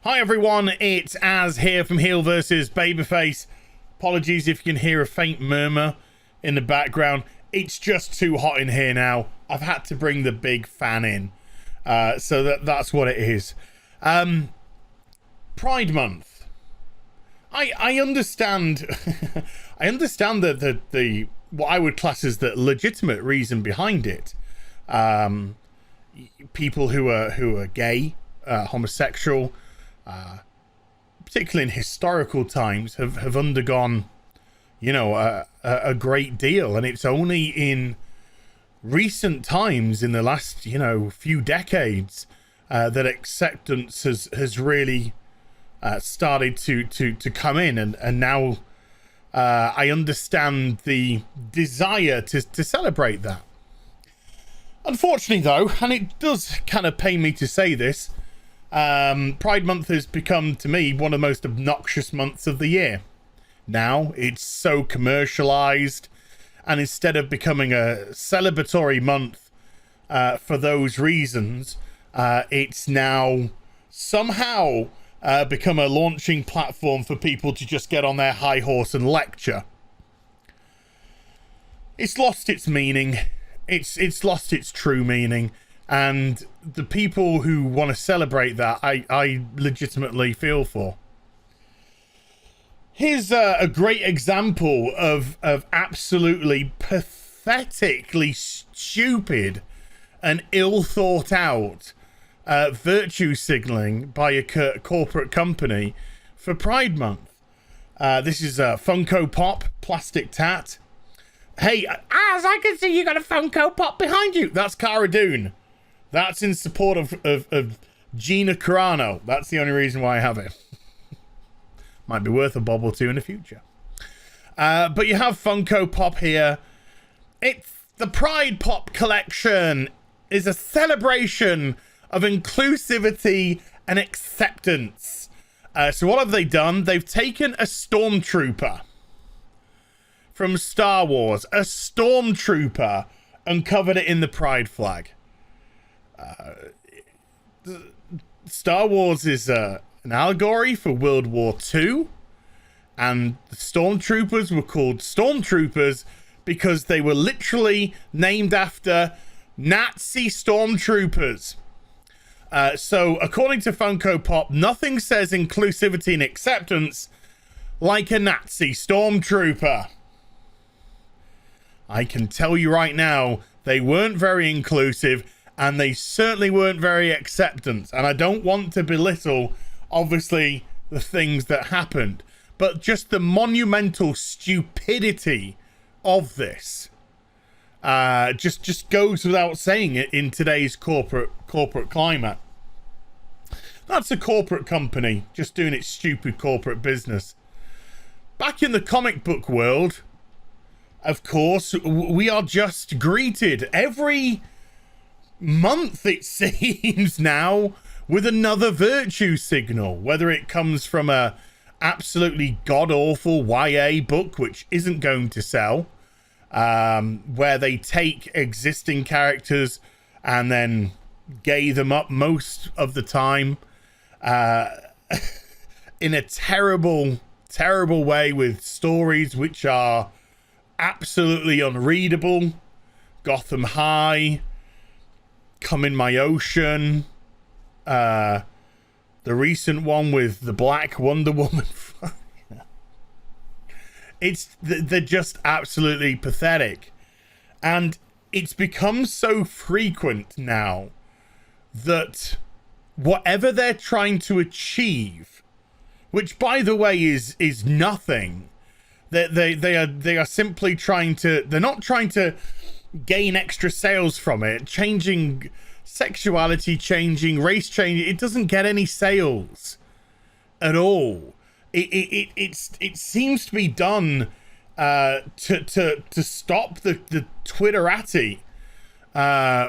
Hi everyone, it's Az here from HeelvsBabyface. Apologies if you can hear a faint murmur in the background. It's just too hot in here now. I've had to bring the big fan in. So that's what it is. Pride Month. I understand I understand the what I would class as the legitimate reason behind it. People who are gay, homosexual, particularly in historical times, have undergone, you know, a great deal, and it's only in recent times, in the last, you know, few decades, that acceptance has really started to come in, and now I understand the desire to celebrate that. Unfortunately, though, and it does kind of pain me to say this, Pride Month has become, to me, one of the most obnoxious months of the year. Now, it's so commercialized, and instead of becoming a celebratory month for those reasons, it's now somehow become a launching platform for people to just get on their high horse and lecture. It's lost its meaning. It's lost its true meaning. And the people who want to celebrate that, I legitimately feel for. Here's a great example of absolutely pathetically stupid and ill thought out virtue signaling by a corporate company for Pride Month. This is Funko Pop, plastic tat. Hey, Az, I can see you got a Funko Pop behind you. That's Cara Dune. That's in support of Gina Carano. That's the only reason why I have it. Might be worth a bob or two in the future. But you have Funko Pop here. It's the Pride Pop collection is a celebration of inclusivity and acceptance. So what have they done? They've taken a stormtrooper from Star Wars, a stormtrooper, and covered it in the Pride flag. Star Wars is an allegory for World War II, and the stormtroopers were called stormtroopers because they were literally named after Nazi stormtroopers. So according to Funko Pop, nothing says inclusivity and acceptance like a Nazi stormtrooper. I can tell you right now, they weren't very inclusive, and they certainly weren't very acceptant. And I don't want to belittle, obviously, the things that happened, but just the monumental stupidity of this just goes without saying it in today's corporate climate. That's a corporate company just doing its stupid corporate business. Back in the comic book world, of course, we are just greeted every month, it seems now, with another virtue signal, whether it comes from a absolutely god-awful YA book which isn't going to sell, where they take existing characters and then gay them up most of the time in a terrible way, with stories which are absolutely unreadable. Gotham High, Come in My Ocean, the recent one with the Black Wonder Woman. They're just absolutely pathetic, and it's become so frequent now that whatever they're trying to achieve, which by the way is nothing, they are simply trying to, they're not trying to gain extra sales from it, changing sexuality, changing race, changing, it doesn't get any sales at all. It seems to be done to stop the Twitterati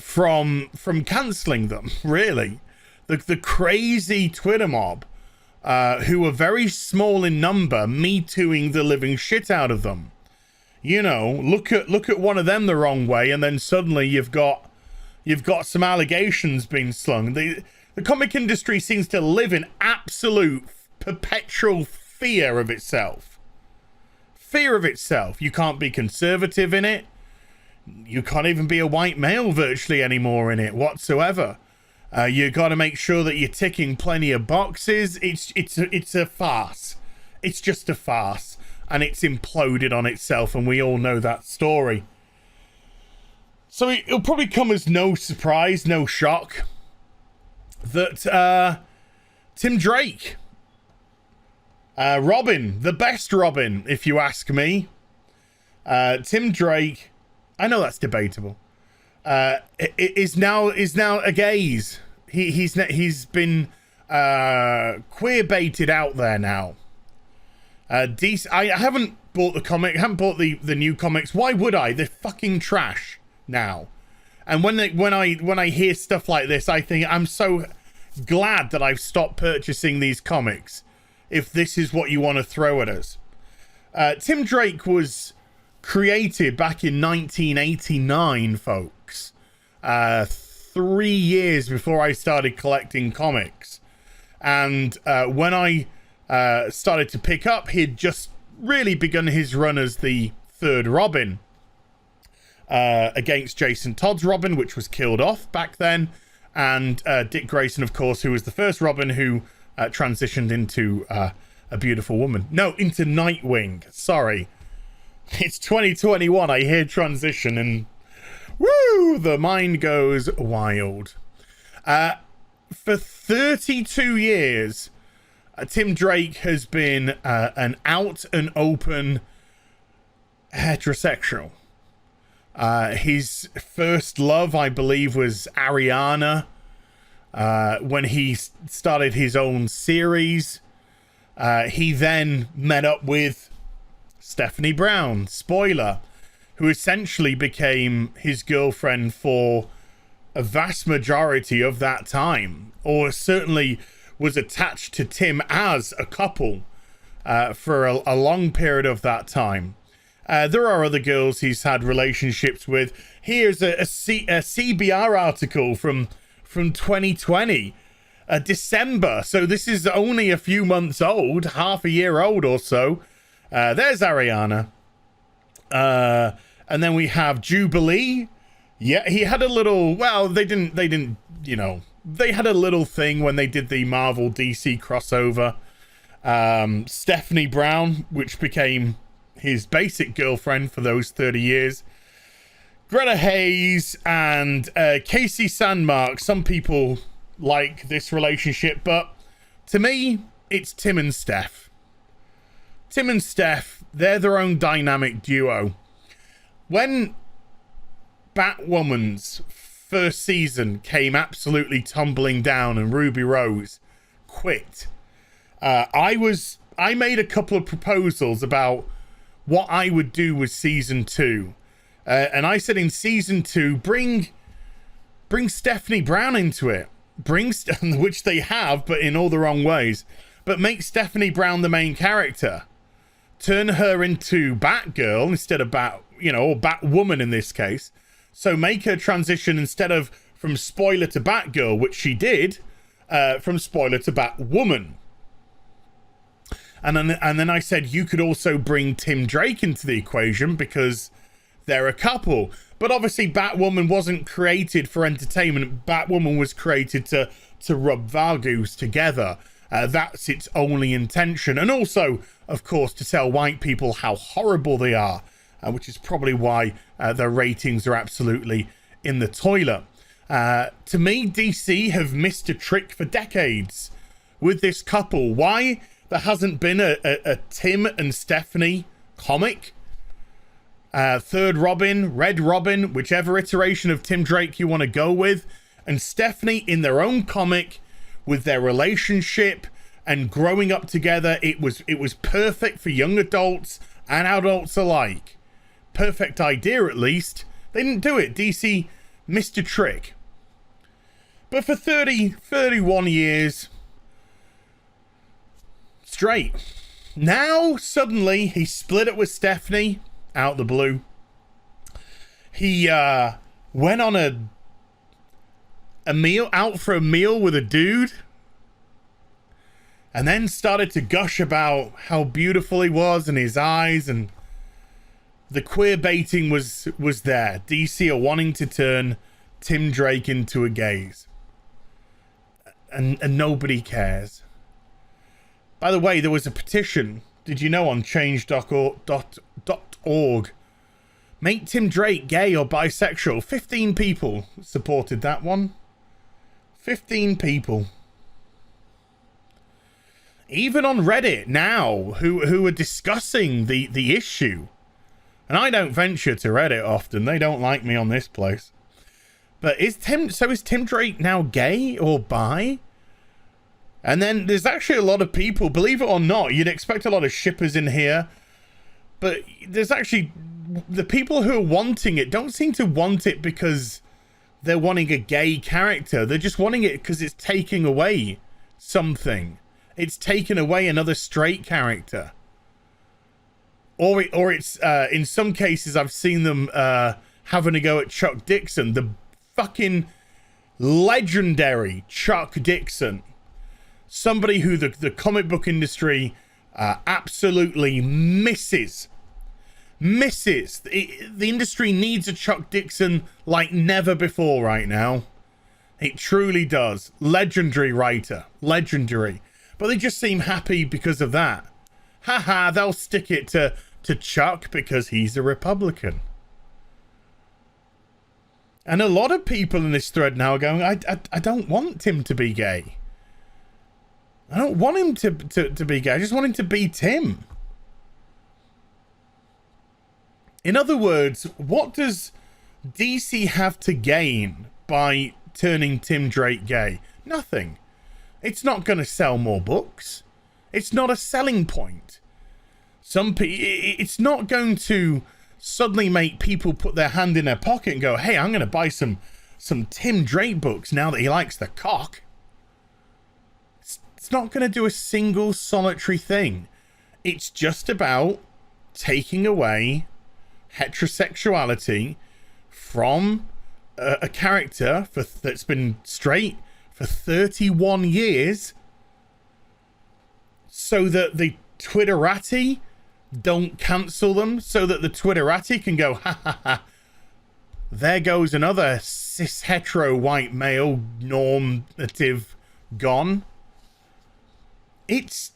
from cancelling them, really. The crazy Twitter mob, who are very small in number, me tooing the living shit out of them. You know, look at one of them the wrong way, and then suddenly you've got some allegations being slung. The comic industry seems to live in absolute perpetual fear of itself. Fear of itself. You can't be conservative in it. You can't even be a white male virtually anymore in it whatsoever. You got to make sure that you're ticking plenty of boxes. It's a farce. It's just a farce, and it's imploded on itself, and we all know that story. So it'll probably come as no surprise, no shock, that Tim Drake, Robin, the best Robin, if you ask me, Tim Drake, I know that's debatable, is now a GAYS. He's been queer baited out there now. I haven't bought the comic, haven't bought the new comics. Why would I? They're fucking trash now. And when I hear stuff like this, I think I'm so glad that I've stopped purchasing these comics if this is what you want to throw at us. Tim Drake was created back in 1989, folks. 3 years before I started collecting comics. And when I started to pick up, he'd just really begun his run as the third Robin against Jason Todd's Robin, which was killed off back then, and Dick Grayson, of course, who was the first Robin who transitioned into a beautiful woman. No, into Nightwing. Sorry. It's 2021. I hear transition and woo, the mind goes wild. For 32 years, Tim Drake has been an out and open heterosexual. His first love, I believe, was Ariana. When he started his own series, he then met up with Stephanie Brown, spoiler, who essentially became his girlfriend for a vast majority of that time, or certainly was attached to Tim as a couple for a long period of that time. There are other girls he's had relationships with. Here's a CBR article from 2020, December. So this is only a few months old, half a year old or so. There's Ariana. And then we have Jubilee. Yeah, he had a little, well, they didn't, you know, they had a little thing when they did the Marvel DC crossover. Stephanie Brown, which became his basic girlfriend for those 30 years. Greta Hayes and Casey Sandmark. Some people like this relationship, but to me, it's Tim and Steph. Tim and Steph, they're their own dynamic duo. When Batwoman's first season came absolutely tumbling down and Ruby Rose quit, I made a couple of proposals about what I would do with season 2. And I said in season 2, bring Stephanie Brown into it. Which they have, but in all the wrong ways. But make Stephanie Brown the main character. Turn her into Batgirl instead of or Batwoman in this case. So make her transition instead of from spoiler to Batgirl, which she did, from spoiler to Batwoman. And then I said you could also bring Tim Drake into the equation because they're a couple. But obviously Batwoman wasn't created for entertainment. Batwoman was created to rub values together. That's its only intention. And also, of course, to tell white people how horrible they are, which is probably why their ratings are absolutely in the toilet. To me, DC have missed a trick for decades with this couple. Why there hasn't been a Tim and Stephanie comic? Third Robin, Red Robin, whichever iteration of Tim Drake you want to go with, and Stephanie in their own comic with their relationship and growing up together. It was perfect for young adults and adults alike. Perfect idea, at least. They didn't do it. DC missed a trick. But for 31 years straight, now suddenly he split it with Stephanie out the blue. He went on a out for a meal with a dude, and then started to gush about how beautiful he was and his eyes, and the queer baiting was there. DC are wanting to turn Tim Drake into a gays, and nobody cares. By the way, there was a petition, did you know, on change.org. Make Tim Drake gay or bisexual. 15 people supported that one. 15 people. Even on Reddit now, who are discussing the issue. And I don't venture to Reddit often. They don't like me on this place. But is Tim Drake now gay or bi? And then there's actually a lot of people, believe it or not, you'd expect a lot of shippers in here, but there's actually, the people who are wanting it don't seem to want it because they're wanting a gay character. They're just wanting it because it's taking away something. It's taken away another straight character. Or it's, in some cases, I've seen them having a go at Chuck Dixon, the fucking legendary Chuck Dixon. Somebody who the comic book industry absolutely misses. The industry needs a Chuck Dixon like never before right now. It truly does. Legendary writer. Legendary. But they just seem happy because of that. Haha, they'll stick it to Chuck because he's a Republican. And a lot of people in this thread now are going, I don't want Tim to be gay. I don't want him to be gay. I just want him to be Tim. In other words, what does DC have to gain by turning Tim Drake gay? Nothing. It's not going to sell more books. It's not a selling point. It's not going to suddenly make people put their hand in their pocket and go, hey, I'm going to buy some Tim Drake books now that he likes the cock. It's not going to do a single solitary thing. It's just about taking away heterosexuality from a character that's been straight for 31 years so that the Twitterati don't cancel them, so that the Twitterati can go, ha ha ha, there goes another cis hetero white male normative gone. It's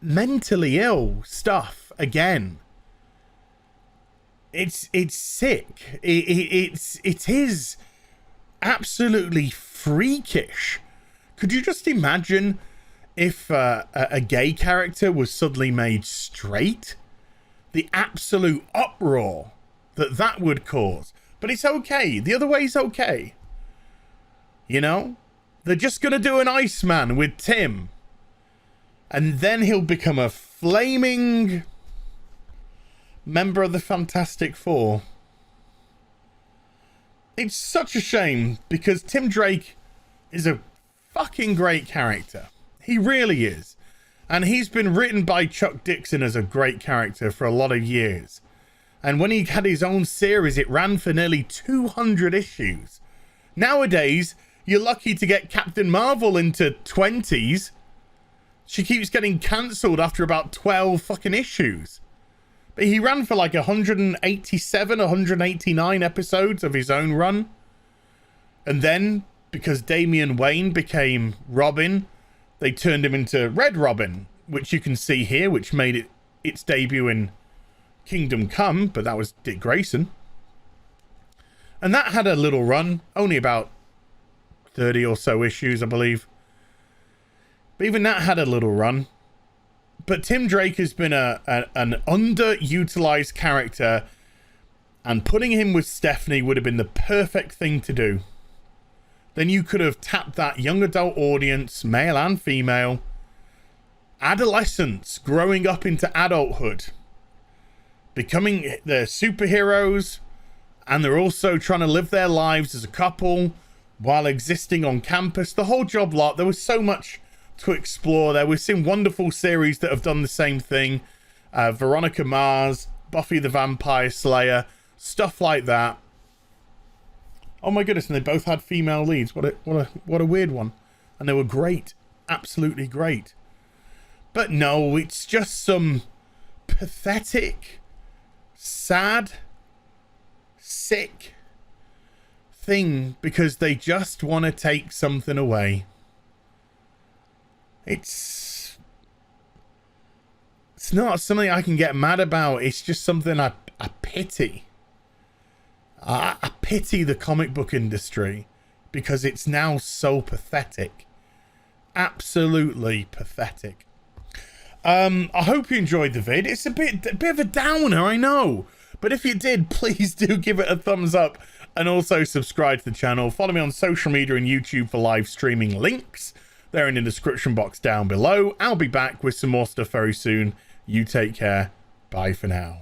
mentally ill stuff again. It's sick. It is absolutely freakish. Could you just imagine if a gay character was suddenly made straight? The absolute uproar that would cause. But it's okay. The other way's okay. You know? They're just going to do an Iceman with Tim. And then he'll become a flaming member of the Fantastic Four. It's such a shame because Tim Drake is a fucking great character. He really is. And he's been written by Chuck Dixon as a great character for a lot of years. And when he had his own series, it ran for nearly 200 issues. Nowadays, you're lucky to get Captain Marvel into 20s. She keeps getting cancelled after about 12 fucking issues. But he ran for like 187, 189 episodes of his own run. And then, because Damian Wayne became Robin, they turned him into Red Robin, which you can see here, which made its debut in Kingdom Come, but that was Dick Grayson. And that had a little run, only about 30 or so issues, I believe. But even that had a little run. But Tim Drake has been an underutilized character, and putting him with Stephanie would have been the perfect thing to do. Then you could have tapped that young adult audience, male and female, adolescents growing up into adulthood, becoming the superheroes, and they're also trying to live their lives as a couple while existing on campus. The whole job lot. There was so much to explore there. We've seen wonderful series that have done the same thing. Veronica Mars, Buffy the Vampire Slayer, stuff like that. Oh my goodness, and they both had female leads. What a weird one. And they were great. Absolutely great. But no, it's just some pathetic, sad, sick thing because they just want to take something away. It's not something I can get mad about. It's just something I pity. I pity the comic book industry because it's now so pathetic. Absolutely pathetic. I hope you enjoyed the vid. It's a bit of a downer, I know. But if you did, please do give it a thumbs up and also subscribe to the channel. Follow me on social media and YouTube for live streaming links. They're in the description box down below. I'll be back with some more stuff very soon. You take care. Bye for now.